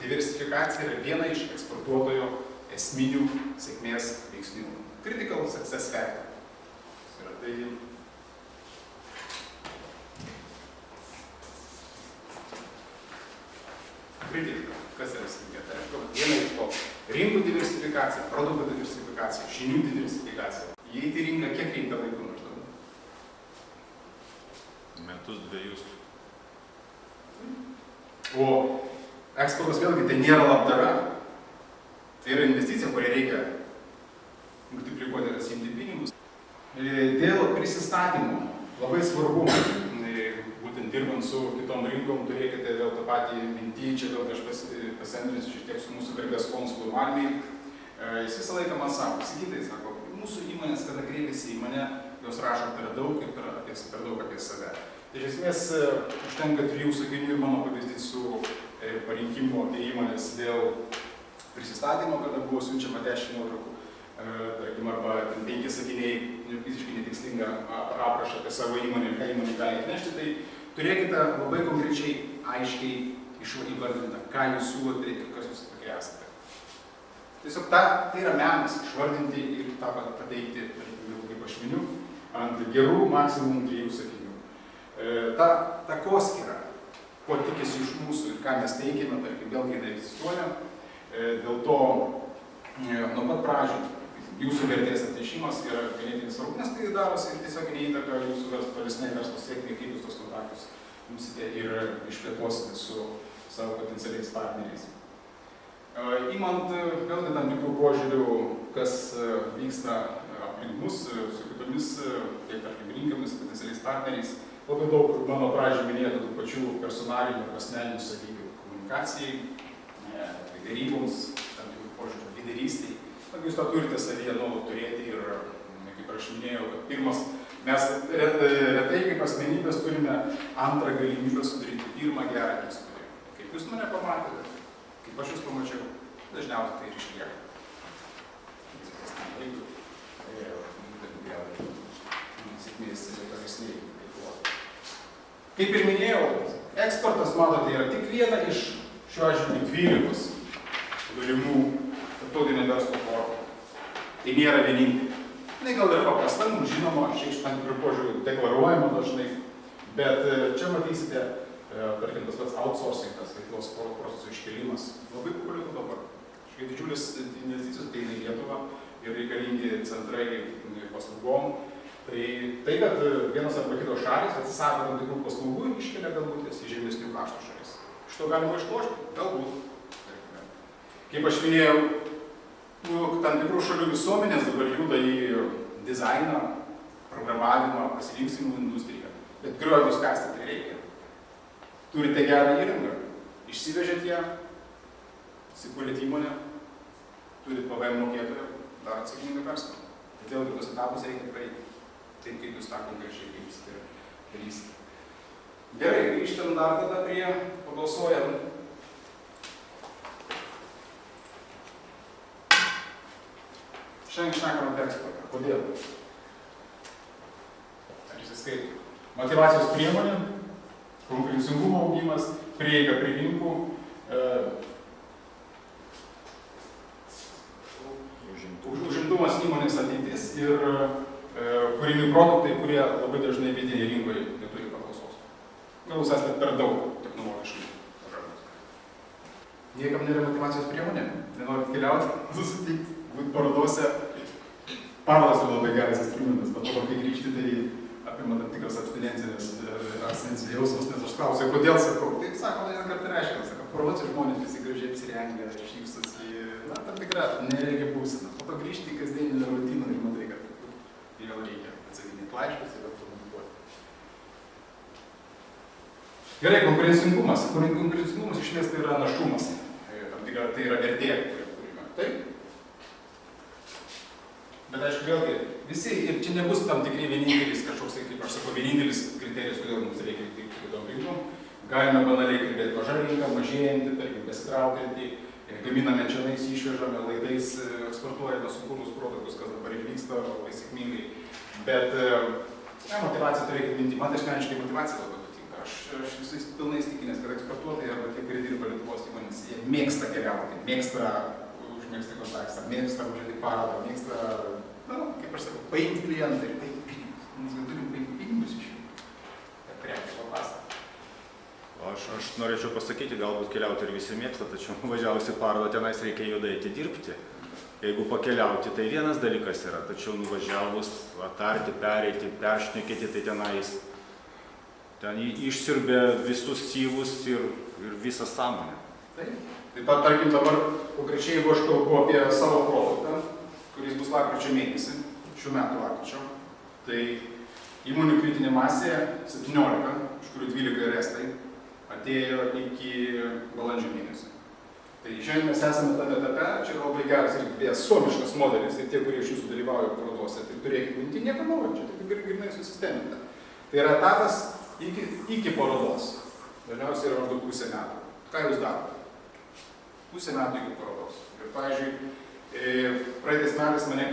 diversifikacija yra viena iš eksportuotojo esminių sėkmės veiksnių. Critical success factor. Tai kritika, kas yra sėkmė? Tai viena iš to rinkų diversifikacija, produktų diversifikacija, žinių diversifikacija. Įeiti į rinką, kiek reikia laiko maždaug? Metus, 2. O eksportas vėlgi tai nėra labdara. Tai yra investicija, kurią reikia multiplikuoti ir atsiimti pinigus. Dėl prisistatymo labai svarbu, būtent dirbant su kitom rinkom, turėkite vėl tą patį mintį, čia vėl aš pasendrinsiu šiek tiek su mūsų garbės konsulu Malmėj. Jis visą laiką man sako, Sigitai, sako, mūsų įmonės, kada kreipiasi į mane, jos rašo per daug ir per daug apie save. Tai iš esmės užtenka 3 sakinių ir mano pavyzdys su parinkimo įmonės dėl prisistatymo, kada buvo siunčiama 10 nuotraukų, tarkim, arba 5 sakiniai, visiškai netikslinga aprašą apie savo įmonę ir ką įmonė gali atnešti, tai turėkite labai konkrečiai, aiškiai įvardinta, ką jūs siūlote ir kas jūs tokie esate. Tiesiog tai yra menas išvardinti ir tą pateikti, kaip aš miniu, ant gerų maksimum 3 sakinių. Ta takoskyra, ko tikisi iš mūsų ir ką mes teikime, tarkim, vėlgi neegzistuoja. Dėl to nuo pat pradžių jūsų vertės atnešimas yra ganėtinai svarbu, nes tai darosi ir tiesiog neįtaka jūsų tolesnei verslo sėkmei, kaip jūs tos kontaktus imsite ir išplėtosite su savo potencialiais partneriais. Įmant vėlgi tam tikrų požiūrių, kas vyksta aplink mus, su kitomis, tiek tarkim rinkomis, potencialiais partneriais, labai daug mano pradžioj minėtų tų pačių personalinių ir asmeninių savybių komunikacijai, daryboms, tam tikrų požiūrių lyderystei. Jūs tą turite savyje nuolat turėti ir, kaip aš minėjau, kad pirmas, mes retai kaip asmenybės turime antrą galimybę sudaryti pirmą gerą įspūdį. Kaip jūs mane pamatėte, kaip aš jūs pamačiau, dažniausiai tai ir išlieka. Sėkmės pavyzdžiai. Kaip ir minėjau, eksportas, matote, yra tik viena iš šiuo atžvilgiu 12 galimų tarptautinio verslo formų. Tai nėra vienintelė. Tai gal ir paprasta, mums žinoma, šiek tam tikrų požiūrių deklaruojama dažnai, bet čia matysite, tarkim, tas pats outsourcing, tas veiklos procesų iškėlimas, labai populiaru dabar. Šiai didžiulis investicijos ateina į Lietuvą ir reikalingi centrai paslaugom. Tai, kad vienas arba kitos šalis atsisako tam tikrų paslaugų ir iškelia galbūt jas į žemesnių kaštų šalis. Iš to galima išlošti? Galbūt. Kaip aš minėjau, tam tikrų šalių visuomenės dabar juda į dizainą, programavimą, pasirinksimų industriją. Bet griovius kasti tai reikia. Turite gerą įrangą, išsivežėt ją, įsikūrėt įmonę, turit PVM mokėtoją, darot sėkmingą verslą. Bet vėlgi tos etapus reikia praeiti. Taip, kaip jūs tą konkrečiai darysite. Gerai, grįžtam dar tada prie pabalsuojam. Šiandien šnekam apie eksportą. Kodėl? Ar įsiskaitė? Motyvacijos priemonė, konkurencingumo augimas, prieiga prie rinkų, užimtumas įmonės ateitis ir kūrinių produktai, kurie labai dažnai vietinėje rinkoje neturi paklausos. Gal jūs esate per daug technologiškai pažangus. Niekam nėra motyvacijos priemonė, nenorit keliauti, susitikti, būti parodose. Parodos yra labai geras instrumentas, bet to, kai grįžti, tai apima tam tikras abstinencijos jausmas, nes aš klausiu, kodėl sakau. Tai sako, vieną kartą reiškia, sako, parodose žmonės visi gražiai apsirengę, šypsosi, tam tikrą nereikia būseną. Po to grįžti į kasdieninę rutiną ir matai, kad vėl reikia atsakinėti laiškus ir vėl komunikuoti. Gerai, konkurencingumas. Konkurencingumas iš esmės tai yra našumas. Tai yra vertė, kurią turime. Taip? Bet aišku, vėlgi, visi, ir čia nebus tam tikrai vienintelis kažkoks, kaip aš sakau, vienintelis kriterijus, kodėl mums reikia tik kitom rinkom. Galime banaliai kalbėti maža rinka, mažėjantį, tarkim, besitraukiantį, gaminame čianais, išvežame, laidais eksportuojame sukūrus produktus, kas dabar ir vyksta labai sėkmingai. Bet motivacija turėkit minti. Man asmeniškai motivacija labai patinka. aš visais pilnai įstikinęs, kad eksportuotojai arba tie, kurie dirba Lietuvos įmonės, jie mėgsta keliauti, mėgsta užmėgsti kontaktą, mėgsta užžiūrėti parodą, mėgsta, kaip aš sakau, paimti klientą ir paimti pinigus. Mes turim paimti pinigus iš jų. Tai prekė papasakoti. Aš norėčiau pasakyti, galbūt keliauti ir visi mėgsta, tačiau važiavus į parodą tenais reikia juodai dirbti. Jeigu pakeliauti, tai vienas dalykas yra, tačiau nuvažiavus, atarti, pereiti, peršnekėti, tai tenais ten išsiurbė visus syvus ir visą sąmonę. Taip. Taip pat, tarkim, dabar konkrečiai, jeigu aš kalbu apie savo produktą, kuris bus lapkričio mėnesį, šių metų lapkričio, tai įmonių kritinė masė 17, iš kurių 12 yra estai, atėjo iki balandžio mėnesio. Tai šiandien mes esame tame etape, čia yra labai geras ir beje suomiškas modelis, ir tie, kurie iš jūsų dalyvauja parodose, tai turėkite minti nieko naujo, čia tik grinai susisteminta. Tai yra etapas iki parodos, dažniausiai yra maždaug pusę metų. Ką jūs darote? Pusę metų iki parodos. Ir, pavyzdžiui, praeitais metais mane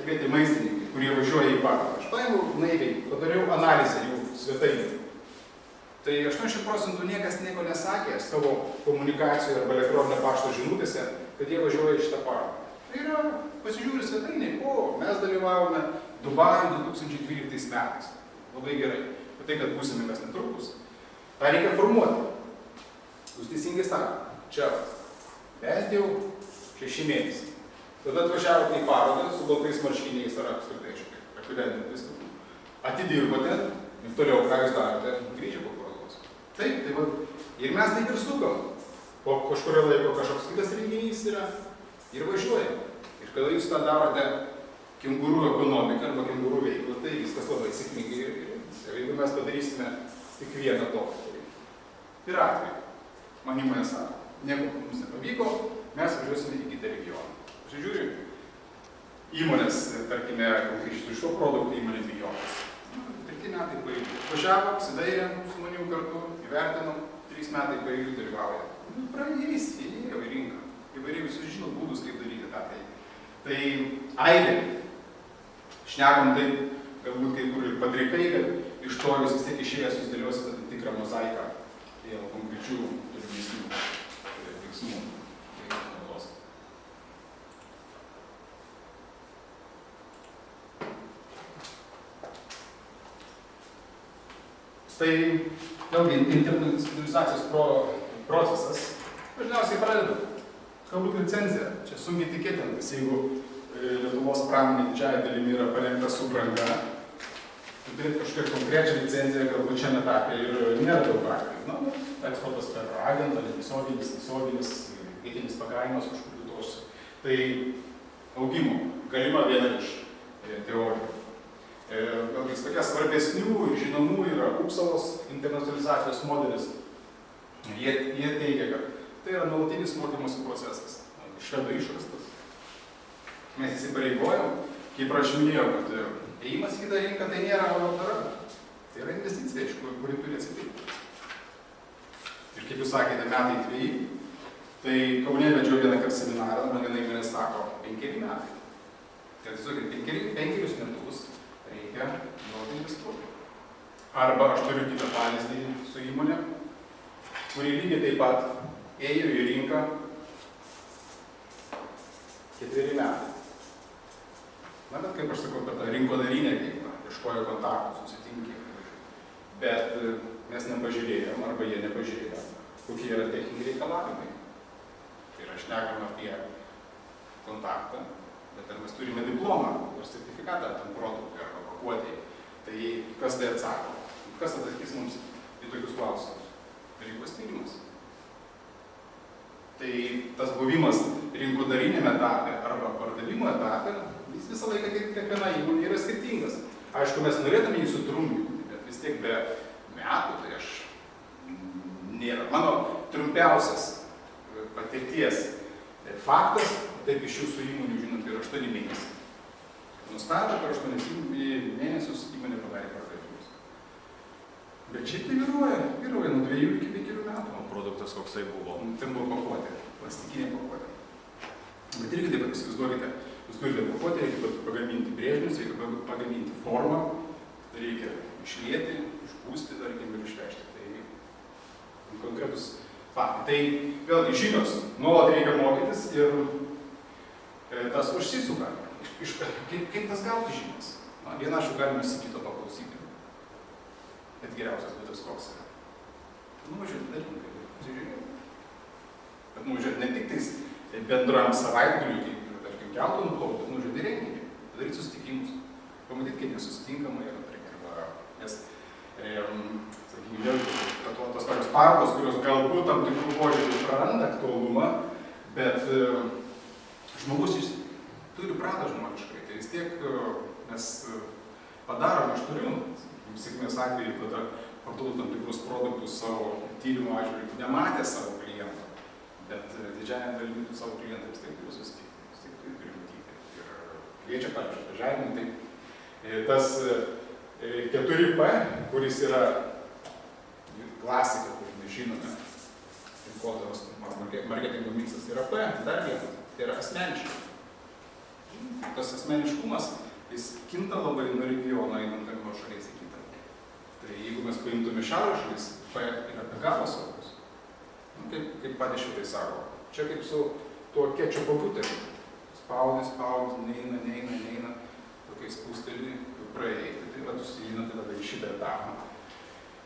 kvietė maistininkai, kurie važiuoja į parodą. Aš paėmiau naiviai, padariau analizę jų svetainių. Tai 80% niekas nieko nesakė savo komunikacijoje arba elektroninio pašto žinutėse, kad jie važiuoja į šitą parodą. Tai yra, pasižiūri svetainiai, mes dalyvavome Dubajuje 2012 metais. Labai gerai. Bet tai, kad būsime mes netrukus, tą reikia formuoti. Jūs teisingai sakote, čia bent jau 6 mėnesiai. Tada atvažiavote į parodą su baltais marškiniais ar apskritai šiek apibendrinti pristatymą. Atidirbote ir toliau, ką jūs darote, grįžę po parodos. Taip, tai va, ir mes taip ir sukam. Po kažkurio laiko kažkoks kitas renginys yra ir važiuoja. Ir kada jūs tą darote kengūrų ekonomiką arba kengūrų veiklą, tai viskas labai sėkmingai ir jeigu mes padarysime tik vieną tokį. Ir atveju, man įmonė sako, nieko mums nepavyko, mes važiuosime į kitą regioną. Pasižiūrėjau, įmonės, tarkime, iš to produktų įmonė Bijonas. 3 metai pailgiai. Važiavo, apsidairė su manim kartu, įvertino, 3 metai pailgiai dalyvauja. Praėjais, įėjo į rinką. Įvairiai visus žinot būdus, kaip daryti tą tai. Tai aidė, šnekam taip, galbūt kai kur ir padreikai, kad iš to jūs vis tiek išėjęs jūs dėliosite tikrą mozaiką dėl konkrečių tolimesnių veiksmų. Tai vėlgi internacionalizacijos procesas dažniausiai pradeda. Galbūt licencija. Čia sunkiai tikėtintis, jeigu Lietuvos pramonė didžiąją dalimi yra paremta subranga, turėti kažkokią konkrečią licenciją, galbūt šiame etape ir nėra daug atvejų. Eksportas per agentą, tiesioginis, vietinis pagavimas kažkur kitos. Tai augimo galima viena iš teorijų. Vėlgi, tokia svarbesnių ir žinomų yra Upsalos internacionalizacijos modelis. Jie teigia, kad tai yra nuolatinis mokymosi procesas. Švedų išrastas. Mes įsipareigojom, kaip aš minėjau, kad ėjimas į kitą rinką tai nėra labdara. Tai yra investicija, iš kuri turi atsitikti. Ir kaip jūs sakėte, metai 2, tai Kaune vedžiau vieną kartą seminarą, man viena įmonė sako 5 metai. Tai tiesiog 5 metus reikia nuolat investuoti. Arba aš turiu kitą pavyzdį su įmonė, kuri lygiai taip pat ėjo į rinką 4 metai. Na, bet kaip aš sakau, per tą rinkodarinę veiklą, ieškojo kontaktų, susitinkė. Bet mes nepažiūrėjom, arba jie nepažiūrėjo, kokie yra techniniai reikalavimai. Tai yra šnekam apie kontaktą, bet ar mes turime diplomą ar sertifikatą tam produktui arba pakuotėjai. Tai kas tai atsako? Kas atsakys mums į tokius klausimus? Rinkos tyrimas. Tai tas buvimas rinkodarinėme etape arba pardavimo etape, jis visą laiką kiekviena įmonė yra skirtingas. Aišku, mes norėtume jį sutrumpinti, bet vis tiek be metų, tai aš nėra. Mano trumpiausias patirties faktas, taip iš jūsų įmonių, žinot, yra 8 mėnesiai. Nustatė, per 8 mėnesius įmonė padarė pardavimus. Bet šiaip tai vyruoja nuo 2 iki 5 metų. O produktas koksai buvo? Ten buvo pakuotė, plastikinė pakuotė. Bet irgi taip pat įsivaizduokite, jūs turite pakuotę, reikia pagaminti brėžinius, reikia pagaminti formą, reikia išlieti, išpūsti, tarkim, ir išvežti. Tai konkretus faktai. Tai vėlgi žinios, nuolat reikia mokytis ir tas užsisuka. Kaip tas gauti žinias? Na, vieną aš jau galime įsikito paklausyti. Bet geriausias būdas koks yra. Nuvažiuoti dalykai, pasižiūrėti. Bet nuvažiuoti ne tik tais bendrajam savaitgaliui, kaip, tarkim, keltų nuplaukti, bet nuvažiuoti į renginį, padaryti susitikimus, pamatyti, kaip nesusitinkama yra, tarkim, nes, sakykime, vėlgi, tos pačios parodos, kurios galbūt tam tikrų požiūrį praranda aktualumą, bet žmogus turi pradą žmogiškai, tai vis tiek mes padarom, aš turiu, sėkmės atveju, kada parduodu tam tikrus produktus savo tyrimo atžvilgiu, nematė savo kliento, bet didžiąją dalimi savo klientą vis tiek turiu susitikti, vis tiek turiu matyti. Ir kviečia, pavyzdžiui, atvažiavimui, tai tas 4P, kuris yra klasika, kurį mes žinome, rinkodaros marketingo miksas yra P, dar vienas, tai yra asmeniškas. Tas asmeniškumas, jis kinta labai nuo regiono einant nuo šalies į kitą. Tai jeigu mes paimtume šiaurės šalis, P yra be galo svarbus. Kaip patys šitai sako, čia kaip su tuo kečupo buteliu. Spaudi, neina, tokiais spūstelį praėjai. Tai va, susijina tada į šitą etapą.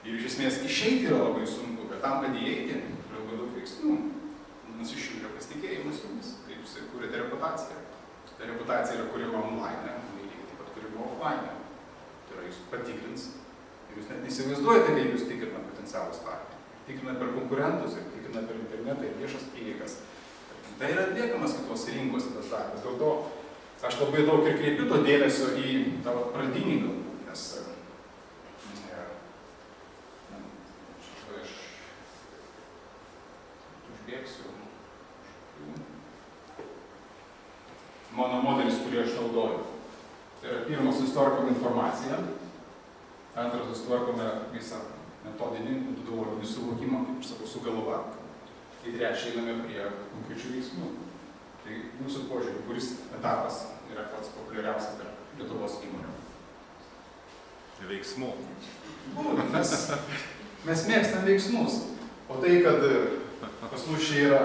Ir iš esmės išeiti yra labai sunku, bet tam, kad įeiti, yra labai daug veiksmų. Nes iš jų yra pasitikėjimas jumis, kaip jūs kūrėte reputaciją. Ta reputacija yra kuriama online, lygiai taip pat kuriama offline. Tai yra jūs patikrins ir jūs net neįsivaizduojate, kaip jūs tikrina potencialus partneriai. Tikrina per konkurentus ir tikrina per internetą ir viešas prieigas. Tai yra atliekamas kitos rinkos tas darbas. Dėl to aš labai daug ir kreipiu to dėmesio į tavo pradinį galbūt, nes aš užbėgsiu. Mano modelis, kurį aš naudoju. Tai yra pirmas, susitvarkome informaciją, antras, susitvarkome visą metodinį, metodologinį suvokimą, kaip aš sakau, su galva. Ir trečia, einame prie konkrečių veiksmų. Tai mūsų požiūrį, kuris etapas yra pats populiariausias tarp Lietuvos įmonių. Veiksmų. Mes mėgstam veiksmus. O tai, kad pas mus čia yra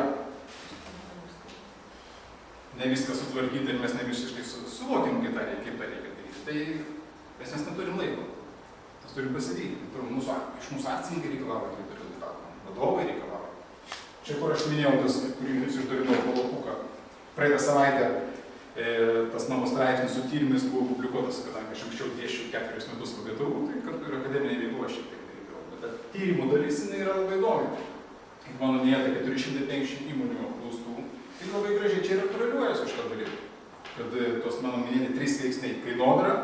ne viskas sutvarkyti ir mes ne visiškai suvokim, kaip tą reikia daryti. Tai mes neturim laiko. Mes turim pasivyti. Iš mūsų akcininkai reikalauja kaip rezultatų. Vadovai reikalauja. Čia, kur aš minėjau, tas, kurį jūs išdavinau palapuką. Praeitą savaitę tas mano straipsnis su tyrimais buvo publikuotas, kadangi aš anksčiau dėsčiau 4 metus VGTU, tai kartu ir akademinė veikla šiek tiek darydavau. Bet ta tyrimų dalis jinai yra labai įdomi. Kaip mano minėta, 450 įmonių apklaustų. Tai labai gražiai čia ir koreliuoja su šitą dalyką. Kad tos mano minėti 3 veiksniai kainodara,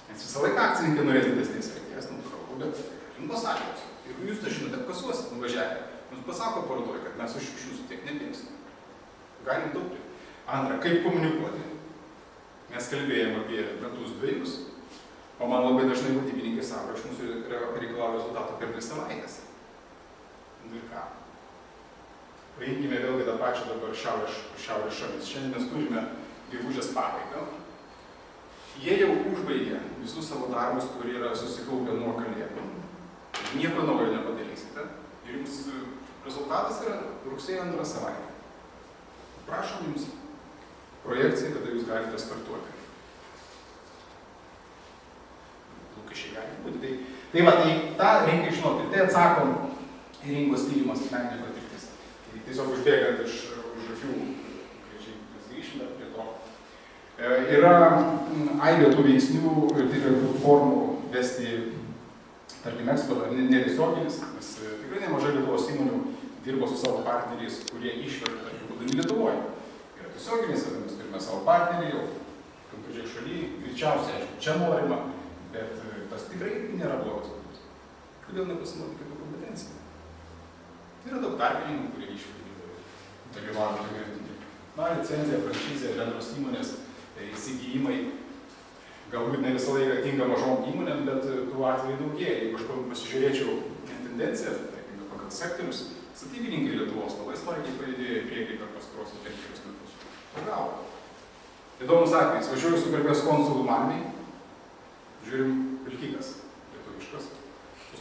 nes visą laiką akcininkai norės didesnės vertės, natūralu, bet rinkos sąlygos. Jeigu jūs tą žinote, apkasuosit, nuvažiavę, jums pasako parodoje, kad mes iš jūsų tiek nepirksim. Galim taupti. Antra, kaip komunikuoti. Mes kalbėjome apie metus 2, o man labai dažnai vadybininkai sako, iš mūsų reikalauja rezultato per 2 savaitės. Ir ką? Paimkime vėlgi tą pačią dabar šiaurės šalis. Šiandien mes turime gegužės pabaigą. Jie jau užbaigė visus savo darbus, kurie yra susikaupę nuo kalėdų. Nieko naujo nepadarysite. Ir jums rezultatas yra rugsėjo 2 savaitė. Prašom jums projekciją, kada jūs galite startuoti. Lūkesčiai gali būti. Tai tą reikia žinoti. Tai atsakom į rinkos tyrimas asmeninė patirtis. Tiesiog užbėgant iš akių, konkrečiai mes grįžime prie to. Yra aibė tų veiksnių ir tikrai formų vesti, tarkim, eksportą, netiesioginis, nes tikrai nemažai Lietuvos įmonių dirbo su savo partneriais, kurie išveža, tarkim, būdami Lietuvoje. Yra tiesioginis, kad mes turime savo partnerį jau konkrečiai šalyje, greičiausiai, aišku, čia norima, bet tas tikrai nėra blogas būdas. Kodėl nepasinaudoti kitų kompetencijų? Yra daug tarpininkų, kurie dalyvauja toje grandinėje. Na, licenzija, franšizė, bendros įmonės, įsigijimai, galbūt ne visą laiką tinka mažom įmonėm, bet tų atvejų daugėja. Jeigu aš pasižiūrėčiau tendenciją, tarkim, pagal sektorius, statybininkai Lietuvos labai smarkiai pajudėjo į priekį per pastaruosius 5 metus. Pagavo. Įdomus atvejis. Važiuoju su garbės konsulu Malmėj, žiūrim Vilkikas.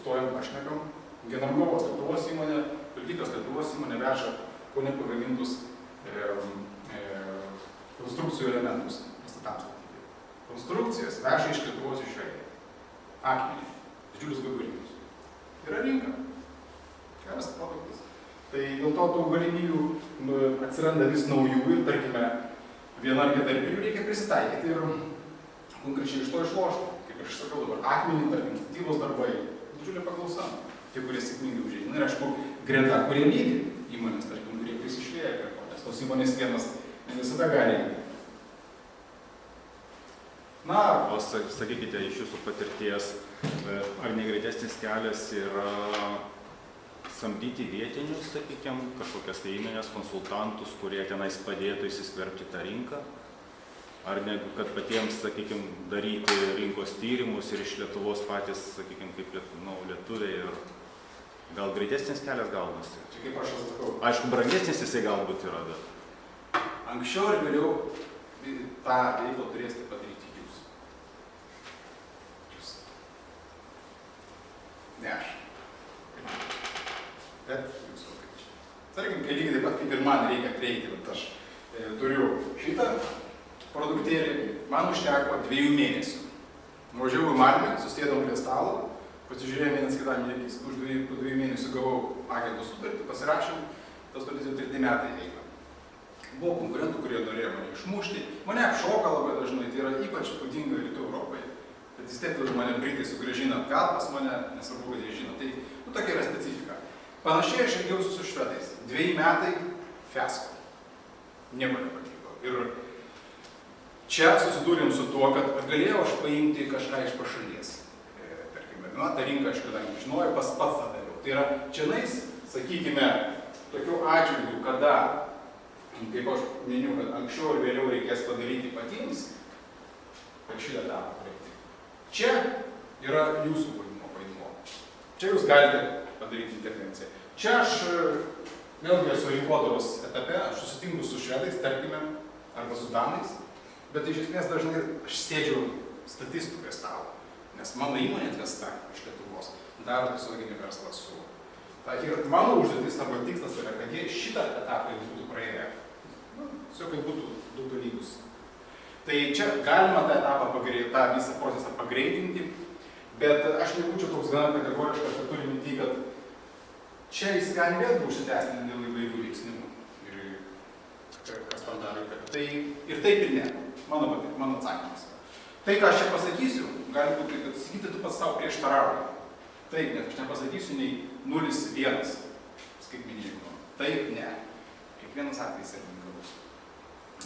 sustojam, pašnekam. Generalgovos Lietuvos įmonė, Vilkikas Lietuvos įmonė veža Kaune pagamintus konstrukcijų elementus pastatams statyti. Konstrukcijas veža iš Lietuvos į Švediją. Akmenį, didžiulius gabalinius. Yra rinka. Geras produktas. Tai dėl to tų galimybių atsiranda vis naujų ir, tarkime, viena ar kita darbinių reikia prisitaikyti ir konkrečiai iš to išlošti. Kaip aš sakau dabar, akmenį, tarkim, statybos darbai, didžiulė paklausa. Tie, kurie sėkmingai užeina. Ir aišku, greta, kurie lydi įmonės, tarkim, kurie prisišlėja prie to, nes tos įmonės vienas ne visada gali. Na, o sakykite, iš jūsų patirties, ar negreitesnis kelias yra samdyti vietinius, sakykime, kažkokias tai įmonės, konsultantus, kurie tenais padėtų įsiskverbti tą rinką? Ar ne, kad patiems, sakykime, daryti rinkos tyrimus ir iš Lietuvos patys, sakykime, kaip lietuviai ir gal greitesnis kelias gaunasi? Čia kaip aš sakau. Aišku, brangesnis jisai galbūt yra, bet... Anksčiau ir vėliau tą veiklą turėsite padaryti jūs. Jūs. Ne aš. Bet jūs kokiai. Tarkim, kai lygiai taip pat kaip ir man reikia prieiti, bet aš turiu šitą produktėlį, man užteko 2 mėnesių. Nuvažiavau į Malmę, susėdom prie stalo, pasižiūrėjom vienas kitam į akis, po 2 mėnesių gavau agento sutartį, pasirašėm, tas sutartis jau 3 metai eina. Buvo konkurentų, kurie norėjo mane išmušti, mane apšoka labai dažnai, tai yra ypač būdinga Rytų Europai, bet vis tiek mane Britai sugrąžina atgal pas mane, nesvarbu, kad jie žino, tai tokia yra specifika. Panašiai aš elgiausi su švedais, 2 metai fiasko, nieko nepavyko. Ir čia susidūrėm su tuo, kad galėjau aš paimti kažką iš pašalies. Tarkime, ta rinka aš kadangi žinojau, pats tą dariau. Tai yra, čianais, sakykime, tokių atžvilgių, kada, kaip aš miniu, kad anksčiau ir vėliau reikės padaryti patiems, per šitą etapą praeiti. Čia yra jūsų vaidmuo. Čia jūs galite padaryti intervenciją. Čia aš, vėlgi esu rinkodaros etape, aš susitinku su švedais, tarkime, arba su danais, bet iš esmės dažnai aš sėdžiu statistų prie stalo, nes mano įmonė atvesta iš Lietuvos, daro tiesioginį verslą su. Ir mano užduotis arba tikslas yra, kad jie šitą etapą būtų praėję. Tiesiog, kad būtų 2 dalykus. Tai čia galima tą etapą, tą visą procesą pagreitinti, bet aš nebūčiau toks gana kategoriškas, kad turi minti, kad čia jis gali vėl užsitęsti dėl įvairių veiksnių. Ir kas tam daro įtaką. Tai ir taip ir ne. Mano atsakymas. Tai, ką aš čia pasakysiu, gali būti, kad sakyti, tu pats savo prieštarauji. Taip, nes aš nepasakysiu nei 0,1 skaitmeninio. Taip, ne. Kiekvienas atvejis yra unikalus.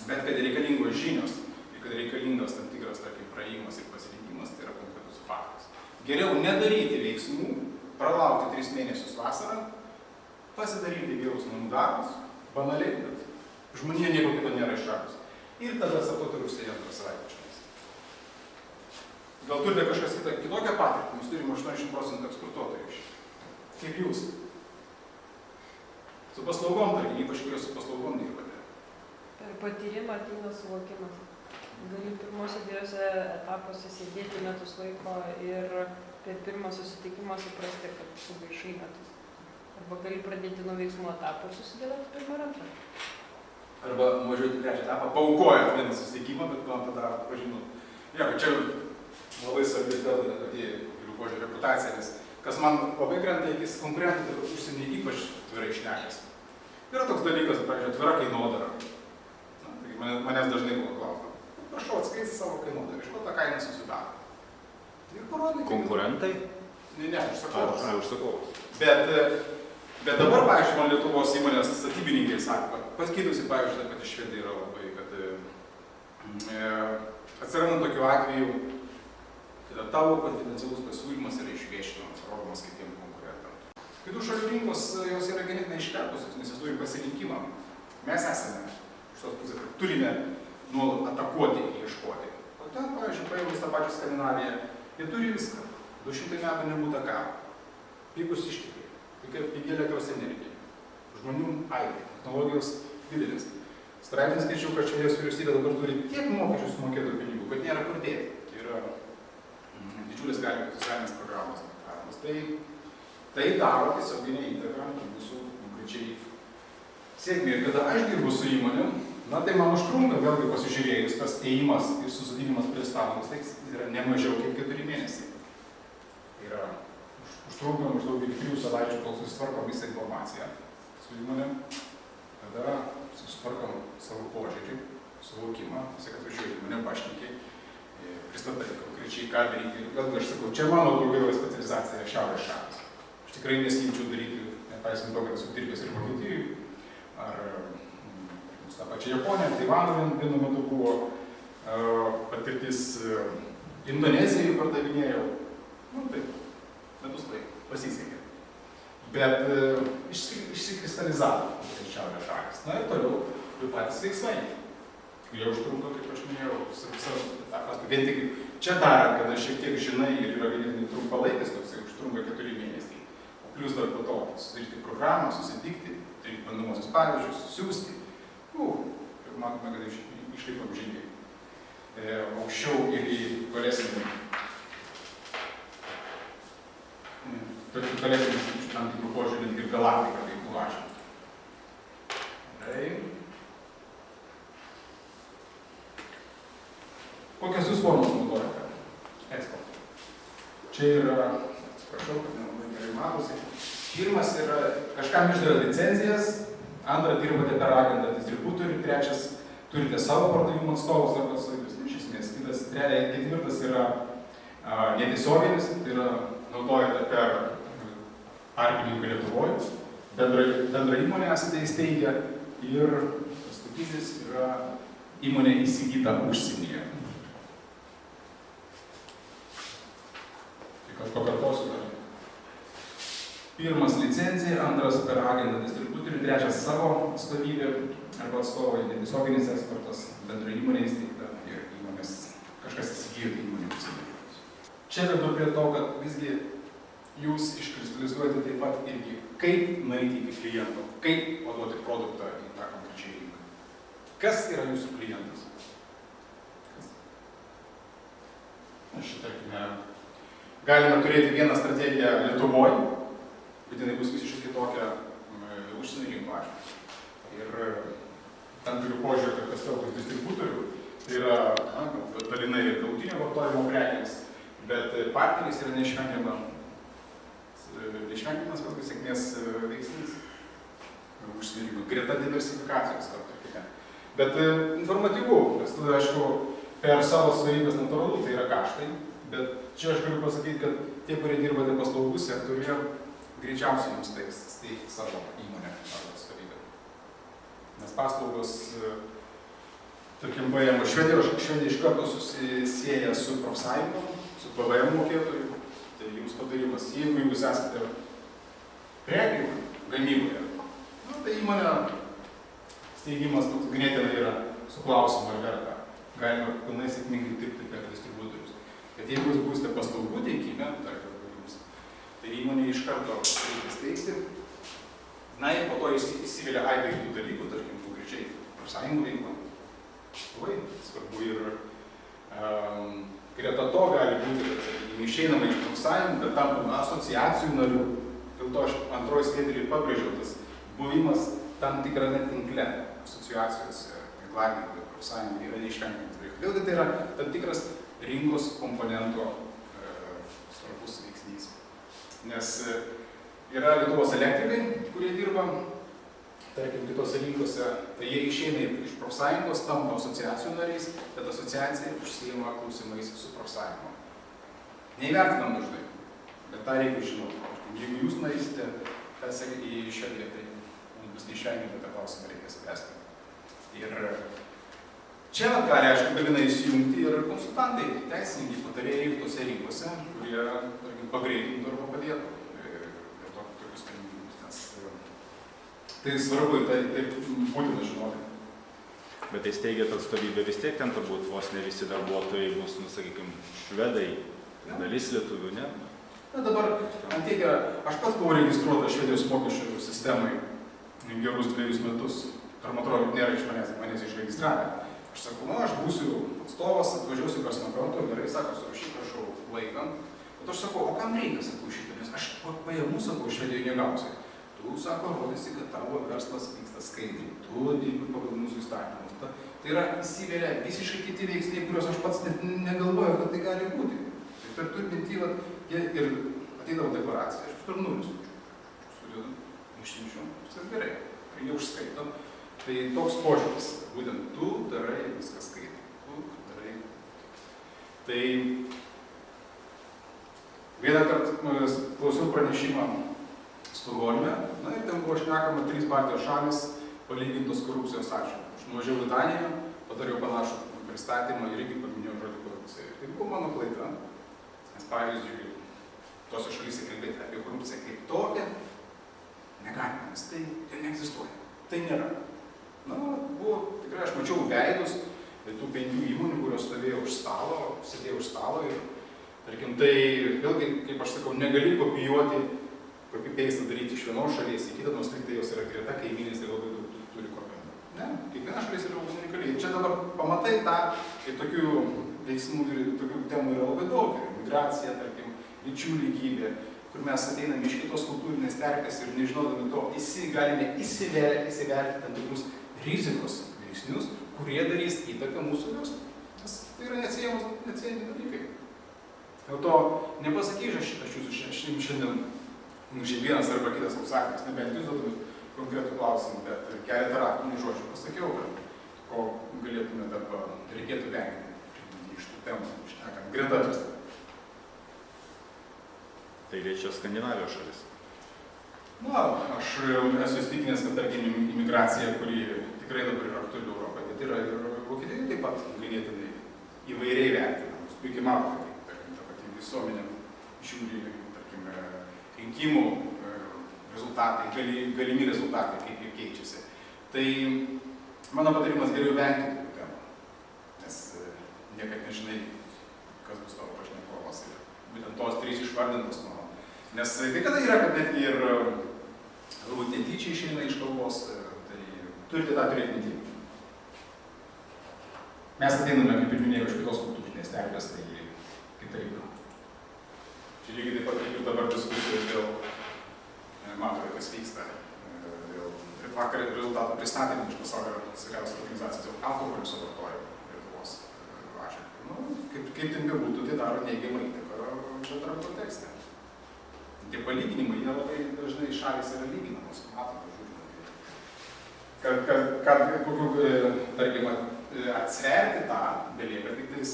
Bet kad reikalingos žinios, ir kad reikalingas tam tikras, tarkim, praėjimas ir pasirinkimas, tai yra konkretus faktas. Geriau nedaryti veiksmų, pralaukti 3 mėnesius vasarą, pasidaryti gerus namų darbus, banaliai, bet žmonija nieko kito nėra išradus. Ir tada startuoti rugsėjo 2 savaitę čionais. Gal turite kažkas kitokią patirtį, mes turime 80% eksportuotojų. Kaip jūs? Su paslaugom, tarkim, ypač kurie su paslaugom dirbate. Per patyrimą ateina suvokimas. Gali pirmose 2 etapuose sėdėti metus laiko ir per pirmą susitikimą suprasti, kad sugaišai metus. Arba gali pradėti nuo veiksmų etapų ir susidėlioti pirmą ir antrą. Arba nuvažiuoti 3 etapą, paukojant vieną susitikimą, bet man tada pažinot. Ja, čia labai svarbi vėl tokie požiūrį reputacija, nes kas man labai krenta akis konkurentų, tai užsienį ypač atvirai šnekasi. Yra toks dalykas, pavyzdžiui, atvira kainodara. Manęs dažnai buvo klausima. Prašau, atskleisti savo kainodarą, iš ko ta kaina susidaro. Ir parodai. Konkurentai? Ne, užsakovas. Užsakovas. Bet dabar, pavyzdžiui, man Lietuvos įmonės statybininkai sako, kad pasikeitusi, pavyzdžiui, taip pat iš Švedija yra labai, kad atsiranda tokių atvejų, kada tavo konfidencialus pasiūlymas yra išviešinamas, rodomas kitiem konkurentam. Kitų šalių rinkos, jos yra ganėtinai iškerpusios, nes jos turi pasirinkimą. Mes esame iš tos pusės, kad turime nuolat atakuoti ir ieškoti. O ten, pavyzdžiui, paėmus tą pačią Skandinaviją, jie turi viską. 200 metų nebūta karo. Pigus ištekliai. Pigi elektros energija. Žmonių aibė. Technologijos didelis. Straipsnis skaičiau, kad šalies vyriausybė dabar turi tiek mokesčių sumokėtų pinigų, kad nėra kur dėti. Tai yra didžiulis gali būti socialinės programos. paslaugas. Tai daro tiesioginę įtaką mūsų konkrečiai sėkmė. Ir kada aš dirbu su įmonėm, na tai man užtrunka vėlgi pasižiūrėjus, tas ėjimas ir susodinimas prie stalo, tai yra ne mažiau kaip 4 mėnesiai. Tai yra užtrunka maždaug 3 savaičių, kol susitvarkom visą informaciją su įmonėm, tada susitvarkom savo požiūrį, suvokimą, visą, kad važiuoju įmonėm pašnekė, pristatai konkrečiai ką daryti. Vėlgi aš sakau, čia mano daugiau specializacija Šiaurės šalys. Aš tikrai nesiimčiau daryti, nepaisant to, kad esu dirbęs ir Vokietijai, ar tą pačią Japoniją, Taivano vienu metu buvo patirtis, Indonezijai pardavinėjau, nu taip, metus laiko, pasisekė. Bet išsikristalizavo Šiaurės šalys. Na ir toliau jau patys veiksmai, kurie užtrunka, kaip aš minėjau, vien tik čia darant, kada šiek tiek žinai ir yra ganėtinai trumpalaikis, toksai užtrunka 4 mėnesiai. O plius dar po to sudaryti programą, susitikti, daryti bandomuosius pavyzdžius, siūsti. Kaip matome, kad išlikom žymiai aukščiau ir galėsim tam tikrų požiūrį ir galaktiką tai nuvažiuoti. Kokias jūs formas naudojate? Eksportą. Čia yra, atsiprašau, kad nelabai gerai matosi. Pirmas yra, kažkam išdavė licenzijas, antrą dirbate per agentą distributorių, trečias turite savo pardavimo atstovus arba atstovybės. Iš esmės, ketvirtas yra netiesioginis, tai yra naudojate per tarpininką Lietuvoje, bendrą įmonę esate įsteigę ir paskutinis yra įmonė įsigyta užsienyje. Tai kažko kartosiu dar. Pirmas licenzija, antras per agentą distributorių, trečias savo atstovybė arba atstovai, netiesioginis eksportas, bendra įmonė įsteigta ir įmonės kažkas įsigijo įmonė užsienyje. Čia vedu prie to, kad visgi jūs iškristalizuojate taip pat irgi, kaip nueiti iki kliento, kaip paduoti produktą į tą konkrečią rinką. Kas yra jūsų klientas? Šitarkime, galime turėti vieną strategiją Lietuvoje, bet jinai bus visiškai kitokia užsienio rinko atžvilgiu. Ir tam turiu požiūrį, kad pasitelkus distributorių, tai yra dalinai ir galutinio vartojimo prekės, bet partneris yra neišvengiamas vėlgi sėkmės veiksnys užsienio rinko, greta diversifikacijos kartu. Bet informatyvu, nes tada, aišku, per savo savybės natūralu, tai yra kaštai, bet čia aš galiu pasakyti, kad tie, kurie dirbate paslaugų sektoriuje, greičiausiai jums teiks steigti savo įmonę arba atstovybę. Nes paslaugos, tarkim, Švedija iš karto susisieja su profsąjungom, su PVM mokėtoju, tai jums padarimas, jeigu jūs esate prekių gamyboje, tai įmonė steigimas toks ganėtinai yra su klausimu ar verta. Galima pilnai sėkmingai dirbti per distributorius. Bet jeigu jūs būsite paslaugų teikime, tai įmonė iš karto reikia steigti. Na ir po to įsivelia aibė kitų dalykų, tarkim, konkrečiai profsąjungų veiklą. Labai svarbu ir greta to gali būti, kad išeinama iš profsąjungų, bet tampama asociacijų narių. Dėl to aš antroji skaidrį pabrėžiau, tas buvimas tam tikrame tinkle asociacijose, tinklavime, profsąjungų yra neišvengiamas dalykas. Vėlgi tai yra tam tikras rinkos komponento svarbus veiksnys. Nes yra Lietuvos elektrikai, kurie dirba, tarkim, kitose rinkose, tai jie išeina iš profsąjungos, tampa asociacijų nariais, bet asociacija užsiima klausimais su profsąjungom. Neįvertinam dažnai, bet tą reikia žinoti. Jeigu jūs nueisite į šią vietą, tai bus neišvengiamai tą klausimą reikia spręsti. Ir čia gali, aišku, galina įsijungti ir konsultantai, teisininkai, patarėjai tose rinkose, kurie, tarkim, pagreitintų arba padėtų tokius sprendimus. Nes tai svarbu ir tai būtina žinoti. Bet tai steigiat atstovybę vis tiek ten turbūt vos ne visi darbuotojai bus, sakykime, švedai, dalis lietuvių, ne? Na dabar, antiek yra, aš pats buvau registruotas Švedijos mokesčių sistemai gerus 2 metus. Ar man atrodo, nėra iš manęs išregistravę. Aš sakau, aš būsiu atstovas, atvažiuosiu kas nuo karto, gerai, sako, surašyk, prašau, laiką. Bet aš sakau, o kam reikia, sakau, šitą, nes aš pajamų, sakau, Švedijoje negausiu. Tu, sako, rodysi, kad tavo verslas vyksta skaidriai, tu dirbi pagal mūsų įstatymus. Tai yra įsivelia visiškai kiti veiksniai, kuriuos aš pats net negalvoju, kad tai gali būti. Tai per turi minty, jie ir ateidavo deklaraciją, aš tur nulis. Sudedu, išsiunčiu, viskas gerai, jie užskaito. Tai toks požiūris, būtent tu darai viską skaitai, tu darai. Tai vieną kartą klausiau pranešimą Stokholme, na ir ten buvo šnekama 3 Baltijos šalis palygintos korupcijos atžvilgiu. Aš nuvažiavau į Daniją, padariau panašų pristatymą ir irgi paminėjau žodį korupcija. Tai buvo mano klaida, nes pavyzdžiui, tose šalyse kalbėti apie korupciją kaip tokią negalima, nes tai neegzistuoja, tai nėra. Na, buvo, tikrai aš mačiau veidus tų 5 įmonių, kurios stovėjo už stalo, sėdėjo už stalo ir, tarkim, tai vėlgi, kaip aš sakau, negali kopijuoti, copy-paste daryti iš vienos šalies į kitą, nors tai jos yra greta kaimynės ir labai daug turi kopijų. Ne, kiekviena šalis yra unikaliai. Čia dabar pamatai tą, kai tokių veiksmų ir tokių temų yra labai daug. Migracija, tarkim, lyčių lygybė, kur mes ateiname iš kitos kultūrinės terpės ir nežinodami to, galime įsivertinti tam tikrus rizikos veiksnius, kurie darys įtaką mūsų verslui. Nes tai yra neatsiejami dalykai. Dėl to nepasakysiu aš jūsų šiandien vienas arba kitas atsakymas, nebent jūs duotumėt konkretų klausimą, bet keletą raktinių žodžių pasakiau, ko galėtume dabar reikėtų vengti iš tų temų, šnekant greta atvestą. Tai liečia Skandinavijos šalis. Na, aš esu įstikinęs, kad tarkim imigracija, kuri tikrai dabar yra aktuali Europoje, bet yra ir Vokietijoje taip pat ganėtinai įvairiai vertinama. Jūs puikiai matote, kaip tarkim ta pati visuomenė žiūri, tarkim, rinkimų rezultatai, galimi rezultatai, kaip jie keičiasi. Tai mano patarimas geriau vengti tų temų, nes niekad nežinai, kas bus tavo pašnekovas. Ir būtent tos 3 išvardintos mano. Nes kai kada yra, kad netgi ir galbūt netyčia išeina iš kalbos, tai turite tą turėti minty. Mes ateiname, kaip ir minėjau, iš kitos kultūrinės terpės, tai kitaip. Čia lygiai taip pat kaip ir dabar diskusijos dėl, matote, kas vyksta, dėl vakar rezultatų pristatymų iš pasaulio sveikatos organizacijos dėl alkoholio suvartojimo Lietuvos atžvilgiu. Nu, kaip ten bebūtų, tai daro neigiamą įtaką bendram kontekste. Tie palyginimai, jie labai dažnai šalys yra lyginamos, matote, žiūrint. Tarkim, atsverti tą dalyką, tik tais,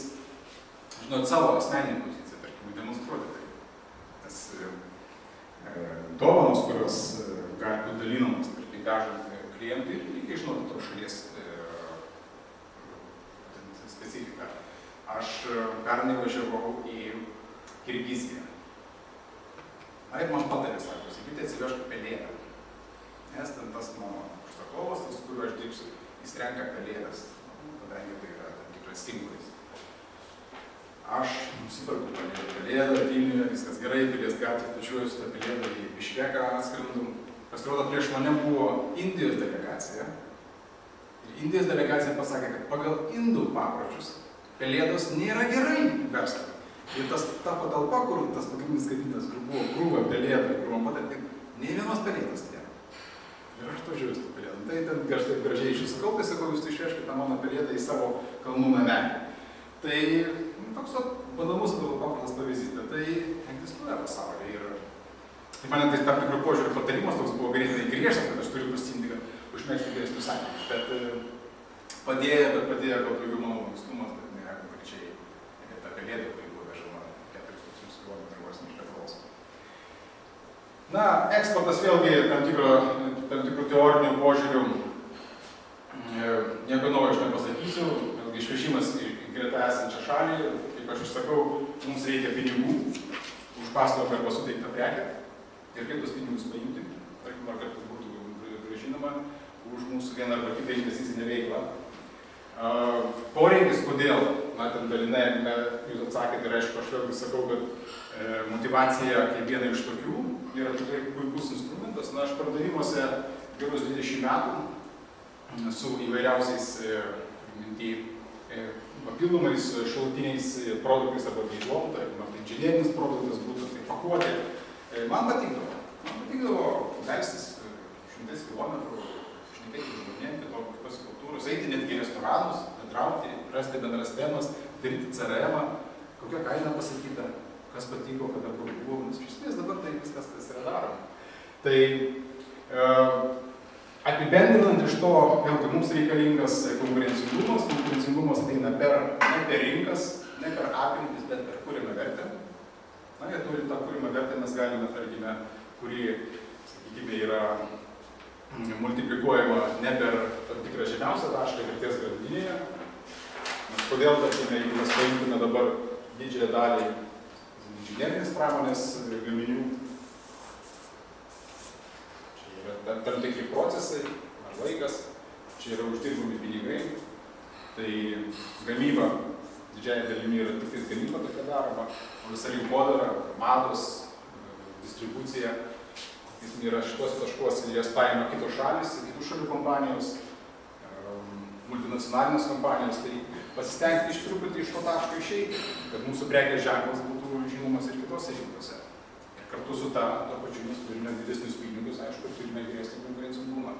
žinot, savo asmeninę poziciją, tarkim, demonstruoti tai. Nes dovanos, kurios gali būti dalinamos, tarkim, vežant klientai, reikia žinoti tos šalies specifiką. Aš pernai važiavau į Kirgiziją. Na ir man patarė, sako, sakyti, atsivežk pelėdą. Nes ten tas mano užsakovas, tas, su kuriuo aš dirbsiu, jis renka pelėdas, kadangi tai yra tam tikras simbolis. Aš nusipirku pelėdą Vilniuje, viskas gerai, Pilies gatvė, važiuoju su tą pelėdą į Biškeką atskrendu. Pasirodo, prieš mane buvo Indijos delegacija. Ir Indijos delegacija pasakė, kad pagal indų papročius pelėdos nėra gerai verslui. Ir ta patalpa, kur tas pagrindinis kabinetas, kur buvo krūva pelėda, kur man patarė, nei vienos pelėdos nėra. Ir aš važiuoju su pelėdą. Tai ten gražiai išsisakau, kai sakau, jūs išvežkite tą mano pelėdą į savo kalnų namelį. Tai toks banalus, paprastas pavyzdys, bet tai egzistuoja pasaulyje. Ir mane tai tam tikrų požiūrių patarimas toks buvo ganėtinai griežtas, kad aš turiu pasiimti, kad užmėgsti geresnius santykius. Bet padėjo gal daugiau mano lankstumas, bet ne konkrečiai ta pelėda, kuri buvo vežama 4000 km vos iš Lietuvos. Na, eksportas vėlgi tam tikrų teorinių požiūrių, nieko naujo aš nepasakysiu, vėlgi išvežimas į greta esančią šalį, kaip aš išsakau, mums reikia pinigų už paslaugą arba suteiktą prekę ir kaip tos pinigus paimti, tarkim, ar kad būtų grąžinama už mūsų vieną arba kitą investicinę veiklą. Poreikis, kodėl, na, ten dalinai, jūs atsakėte ir aišku, aš vėlgi sakau, kad motyvacija kaip viena iš tokių yra tikrai puikus instrumentas. Na, aš pardavimuose gerus 20 metų su įvairiausiais papildomais šalutiniais produktais arba veiklom, tarkim, ar tai inžinierinis produktas būtų, tai pakuotė. Man patikdavo verstis šimtais kilometrų, šnekėti žmonėm, kitos kultūros, eiti netgi į restoranus, bendrauti, rasti bendras temas, daryti CRM-ą, kokią kainą pasakyta, kas patiko, kada buvo, nes iš esmės dabar tai viskas tas yra daroma. Tai apibendrinant iš to, vėlgi mums reikalingas konkurencingumas ateina ne per rinkas, ne per apimtis, bet per kūrimą vertę. Na, ir turint tą kūrimą vertę mes galime, tarkime, kuri, sakykime, yra multiplikuojama ne per tam tikrą žemiausią tašką vertės grandinėje. Nes kodėl, tarkime, jeigu mes paimtume dabar didžiąją dalį inžinerinės pramonės gaminių, tam tikri procesai ar laikas, čia yra uždirbami pinigai, tai gamyba didžiąją dalimi yra tik tais gamyba tokia daroma, o visa rinkodara, mados, distribucija, yra šituose taškuose, jas paima kitos šalis, kitų šalių kompanijos, multinacionalinės kompanijos, tai pasistengti iš truputį iš to taško išeiti, kad mūsų prekės ženklas būtų žinomas ir kitose rinkose. Kartu su tuo pačiu mes turime didesnius pinigus, aišku, ir turime geresnį konkurencingumą.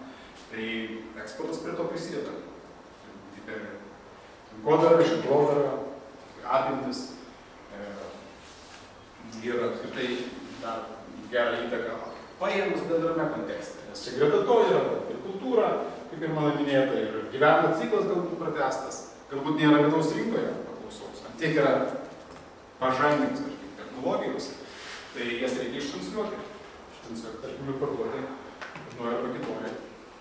Tai eksportas prie to prisideda. Per rinkodarą, ženklodarą, apimtis ir apskritai dar gerą įtaką paėmus bendrame kontekste. Nes čia greta to yra ir kultūra, kaip ir mano minėta, ir gyvenimo ciklas galbūt pratęstas, galbūt nėra vidaus rinkoje paklausos. Tiek yra pažangimas, technologijos. Tai jas reikia ištransliuoti, tarkim, ir parduoti vienoje arba kitoje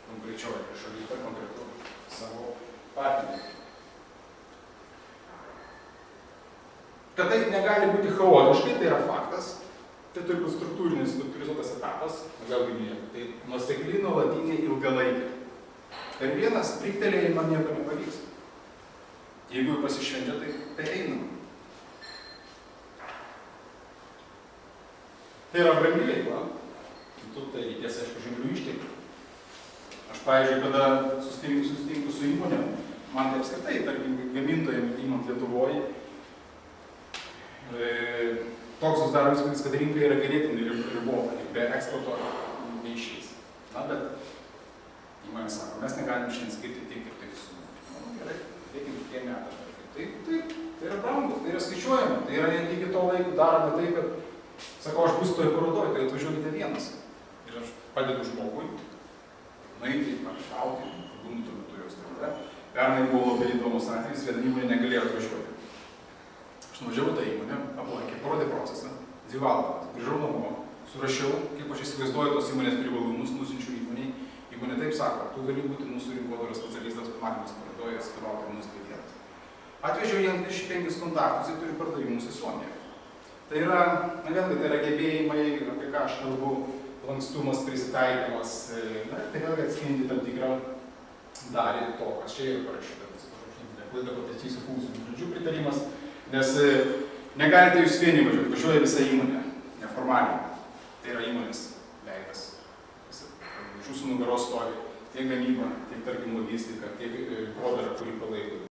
konkrečioje šalyje per konkretų savo partnerį. Kad tai negali būti chaotiškai, tai yra faktas, tai turi būti struktūrizuotas etapas, vėlgi minėjau, tai nuosekli, nuolatinė, ilgalaikė. Per vienas priktelėjimą nieko nepavyks. Jeigu pasišvenčia, tai einam. Tai yra brangi veikla, tai reikės, aišku, žinglių išteklių. Aš, pavyzdžiui, kada susitinku su įmonėm, man tai apskritai, tarkim, gamintojam įmant Lietuvoje, toks susidaro įspūdis, kad rinka yra ganėtinai ribota ir be eksporto neišeis. Na, bet įmonė sako, mes negalim šiandien skirti tiek ir tiek sumų. Nu, gerai, reikim kiek metų. Tai yra brangu, tai yra skaičiuojama, tai yra iki to laiko daroma taip, kad sakau, aš būsiu toje parodoje, tai atvažiuokite vienas. Ir aš padedu žmogui, nueiti, pašauti, būnu tuo metu jos tėvė. Pernai buvo labai įdomus atvejis, viena įmonė negalėjo atvažiuoti. Aš nuvažiavau tą įmonę, aplankė, parodė procesą, 2 valandas, grįžau namo, surašiau, kaip aš įsivaizduoju tos įmonės privalumus, nusinčiau įmonei. Įmonė taip sako, tu gali būti mūsų rinkodaros specialistas, marketingas parodoje, atstovauti mūsų vietas. Atvežiau jiems 25 kontaktus ir turiu pardavimus į Suomiją. Tai yra, na vėlgi, tai yra gebėjimai, apie ką aš kalbu, lankstumas, prisitaikymas, na, tai vėlgi atspindi tam tikrą dalį to, kas čia yra parašyta. Klaidą pataisysiu funkcijų žodžių pritarimas, nes negalite jūs vieni važiuoti, važiuoja visa įmonė, neformaliai. Tai yra įmonės veidas. Iš jūsų nugaros stovi tiek gamyba, tiek, tarkim, logistika, tiek rinkodara, kuri palaiko.